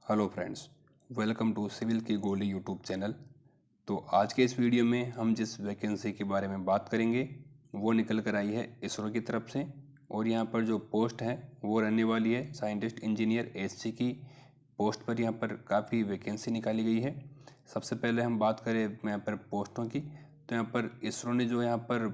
Hello friends, welcome to civil की गोली YouTube channel. तो आज के इस वीडियो में हम जिस वैकेंसी के बारे में बात करेंगे वो निकल कर आई है इसरो की तरफ से। और यहाँ पर जो पोस्ट है वो रहने वाली है साइंटिस्ट इंजीनियर एससी की पोस्ट पर। यहाँ पर काफ़ी वैकेंसी निकाली गई है। सबसे पहले हम बात करें यहाँ पर पोस्टों की, तो यहाँ पर इसरो ने जो यहाँ पर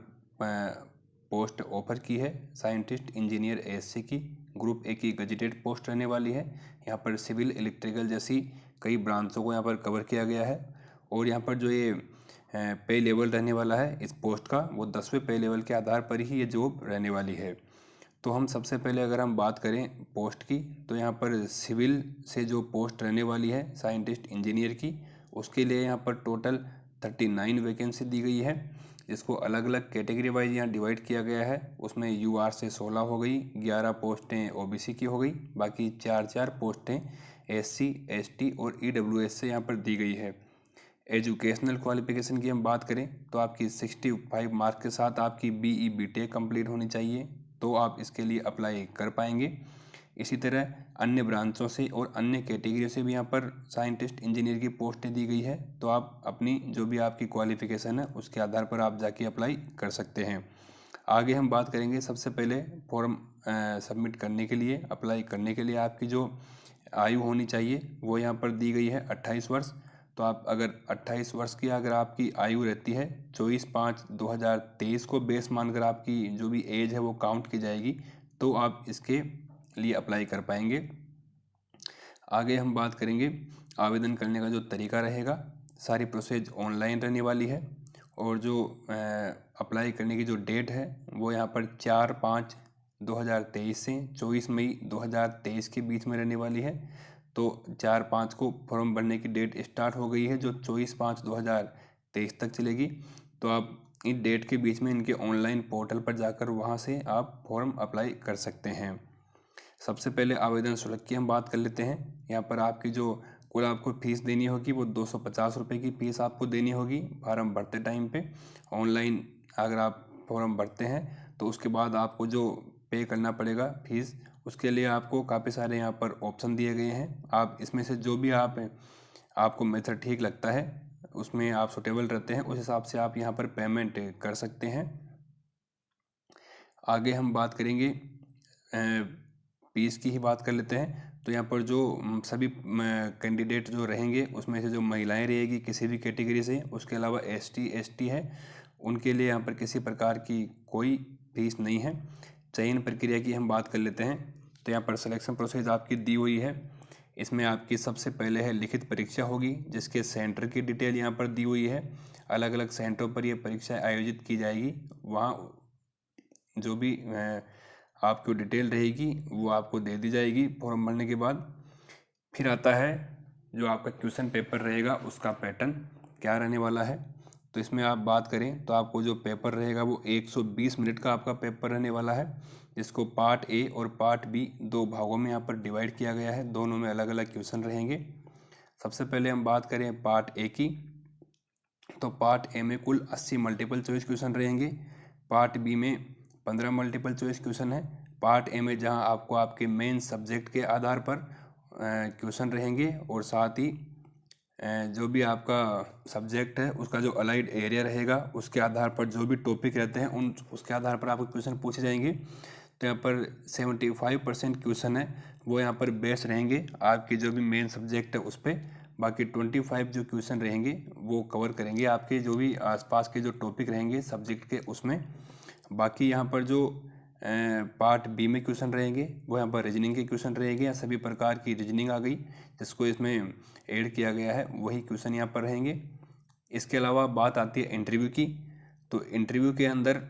पोस्ट ऑफर की है साइंटिस्ट इंजीनियर एससी की, ग्रुप ए की गजेटेड पोस्ट रहने वाली है। यहाँ पर सिविल इलेक्ट्रिकल जैसी कई ब्रांचों को यहाँ पर कवर किया गया है। और यहाँ पर जो ये पे लेवल रहने वाला है इस पोस्ट का, वो 10वें पे लेवल के आधार पर ही ये जॉब रहने वाली है। तो हम सबसे पहले अगर हम बात करें पोस्ट की, तो यहाँ पर सिविल से जो पोस्ट रहने वाली है साइंटिस्ट इंजीनियर की, उसके लिए यहाँ पर टोटल 39 वैकेंसी दी गई है, जिसको अलग अलग कैटेगरी वाइज यहाँ डिवाइड किया गया है। उसमें यूआर से 16 हो गई, 11 पोस्टें ओबीसी की हो गई, बाकी 4 पोस्टें एससी एसटी और ईडब्ल्यूएस से यहाँ पर दी गई है। एजुकेशनल क्वालिफिकेशन की हम बात करें तो आपकी 65 मार्क के साथ आपकी बीई बीटेक कंप्लीट होनी चाहिए, तो आप इसके लिए अप्लाई कर पाएंगे। इसी तरह अन्य ब्रांचों से और अन्य कैटेगरी से भी यहाँ पर साइंटिस्ट इंजीनियर की पोस्टें दी गई है, तो आप अपनी जो भी आपकी क्वालिफिकेशन है उसके आधार पर आप जाके अप्लाई कर सकते हैं। आगे हम बात करेंगे, सबसे पहले फॉर्म सबमिट करने के लिए, अप्लाई करने के लिए आपकी जो आयु होनी चाहिए वो यहाँ पर दी गई है 28 वर्ष। तो आप अगर 28 वर्ष की अगर आपकी आयु रहती है, 24/5/2023 को बेस मानकर आपकी जो भी एज है वो काउंट की जाएगी, तो आप इसके लिए अप्लाई कर पाएंगे। आगे हम बात करेंगे आवेदन करने का जो तरीका रहेगा। सारी प्रोसेस ऑनलाइन रहने वाली है, और जो अप्लाई करने की जो डेट है वो यहाँ पर 4/5/2023 से 24 मई 2023 के बीच में रहने वाली है। तो 4/5 को फॉर्म भरने की डेट स्टार्ट हो गई है, जो 24/5/2023 तक चलेगी। तो आप इन डेट के बीच में इनके ऑनलाइन पोर्टल पर जाकर वहाँ से आप फॉर्म अप्लाई कर सकते हैं। सबसे पहले आवेदन शुल्क की हम बात कर लेते हैं। यहाँ पर आपकी जो कुल आपको फीस देनी होगी वो 250 रुपये की फीस आपको देनी होगी फॉर्म भरते टाइम पे। ऑनलाइन अगर आप फॉर्म भरते हैं तो उसके बाद आपको जो पे करना पड़ेगा फीस, उसके लिए आपको काफ़ी सारे यहाँ पर ऑप्शन दिए गए हैं। आप इसमें से जो भी आपको मेथड ठीक लगता है, उसमें आप सुटेबल रहते हैं, उस हिसाब से आप यहाँ पर पेमेंट कर सकते हैं। आगे हम बात करेंगे फीस की ही बात कर लेते हैं। तो यहाँ पर जो सभी कैंडिडेट जो रहेंगे उसमें से जो महिलाएं रहेगी किसी भी कैटेगरी से, उसके अलावा एसटी एसटी है, उनके लिए यहाँ पर किसी प्रकार की कोई फीस नहीं है। चयन प्रक्रिया की हम बात कर लेते हैं। तो यहाँ पर सिलेक्शन प्रोसेस आपकी दी हुई है। इसमें आपकी सबसे पहले है लिखित परीक्षा होगी, जिसके सेंटर की डिटेल यहाँ पर दी हुई है। अलग अलग सेंटरों पर यह परीक्षा आयोजित की जाएगी। वहाँ जो भी आपको डिटेल रहेगी वो आपको दे दी जाएगी फॉर्म भरने के बाद। फिर आता है जो आपका क्वेश्चन पेपर रहेगा, उसका पैटर्न क्या रहने वाला है। तो इसमें आप बात करें तो आपको जो पेपर रहेगा वो 120 मिनट का आपका पेपर रहने वाला है, जिसको पार्ट ए और पार्ट बी दो भागों में यहाँ पर डिवाइड किया गया है। दोनों में अलग अलग क्वेश्चन रहेंगे। सबसे पहले हम बात करें पार्ट ए की, तो पार्ट ए में कुल 80 मल्टीपल चॉइस क्वेश्चन रहेंगे। पार्ट बी में 15 मल्टीपल चॉइस क्वेश्चन है। पार्ट ए में जहां आपको आपके मेन सब्जेक्ट के आधार पर क्वेश्चन रहेंगे, और साथ ही जो भी आपका सब्जेक्ट है उसका जो अलाइड एरिया रहेगा उसके आधार पर जो भी टॉपिक रहते हैं उन उसके आधार पर आपको क्वेश्चन पूछे जाएंगे। तो यहाँ पर 75% क्वेश्चन है वो यहाँ पर बेस्ड रहेंगे आपकी जो भी मेन सब्जेक्ट है उस पर। बाकी 25 जो क्वेश्चन रहेंगे वो कवर करेंगे आपके जो भी आसपास के जो टॉपिक रहेंगे सब्जेक्ट के उसमें। बाकी यहाँ पर जो पार्ट बी में क्वेश्चन रहेंगे वो यहाँ पर रीजनिंग के क्वेश्चन रहेंगे, या सभी प्रकार की रीजनिंग आ गई जिसको इसमें ऐड किया गया है वही क्वेश्चन यहाँ पर रहेंगे। इसके अलावा बात आती है इंटरव्यू की। तो इंटरव्यू के अंदर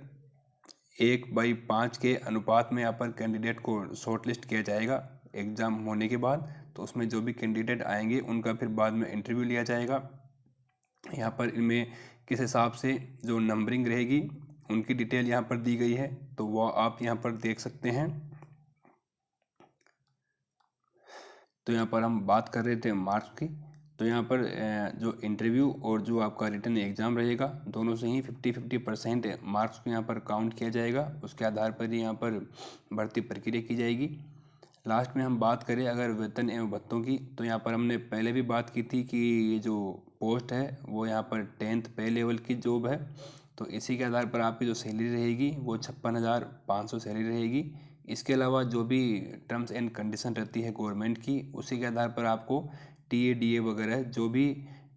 1/5 के अनुपात में यहाँ पर कैंडिडेट को शॉर्टलिस्ट किया जाएगा एग्ज़ाम होने के बाद। तो उसमें जो भी कैंडिडेट आएंगे उनका फिर बाद में इंटरव्यू लिया जाएगा। यहाँ पर इनमें किस हिसाब से जो नंबरिंग रहेगी उनकी डिटेल यहाँ पर दी गई है, तो वो आप यहाँ पर देख सकते हैं। तो यहाँ पर हम बात कर रहे थे मार्क्स की। तो यहाँ पर जो इंटरव्यू और जो आपका रिटन एग्ज़ाम रहेगा दोनों से ही 50-50% मार्क्स को यहाँ पर काउंट किया जाएगा। उसके आधार पर ही यहाँ पर भर्ती प्रक्रिया की जाएगी। लास्ट में हम बात करें अगर वेतन एवं भत्तों की, तो यहाँ पर हमने पहले भी बात की थी कि ये जो पोस्ट है वो यहाँ पर 10th पे लेवल की जॉब है, तो इसी के आधार पर आपकी जो सैलरी रहेगी वो 56,500 सैलरी रहेगी। इसके अलावा जो भी टर्म्स एंड कंडीशन रहती है गवर्नमेंट की, उसी के आधार पर आपको TADA वगैरह जो भी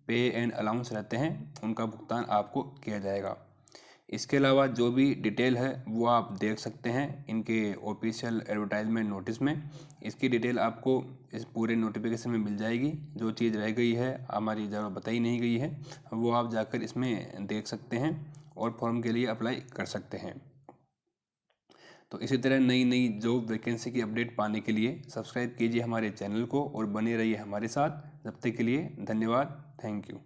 पे एंड अलाउंस रहते हैं उनका भुगतान आपको किया जाएगा। इसके अलावा जो भी डिटेल है वो आप देख सकते हैं इनके ऑफिशियल एडवर्टाइजमेंट नोटिस में। इसकी डिटेल आपको इस पूरे नोटिफिकेशन में मिल जाएगी। जो चीज़ रह गई है हमारी ज़रा बताई नहीं गई है वो आप जाकर इसमें देख सकते हैं और फॉर्म के लिए अप्लाई कर सकते हैं। तो इसी तरह नई नई जॉब वैकेंसी की अपडेट पाने के लिए सब्सक्राइब कीजिए हमारे चैनल को और बने रहिए हमारे साथ। जब तक के लिए धन्यवाद। Thank you.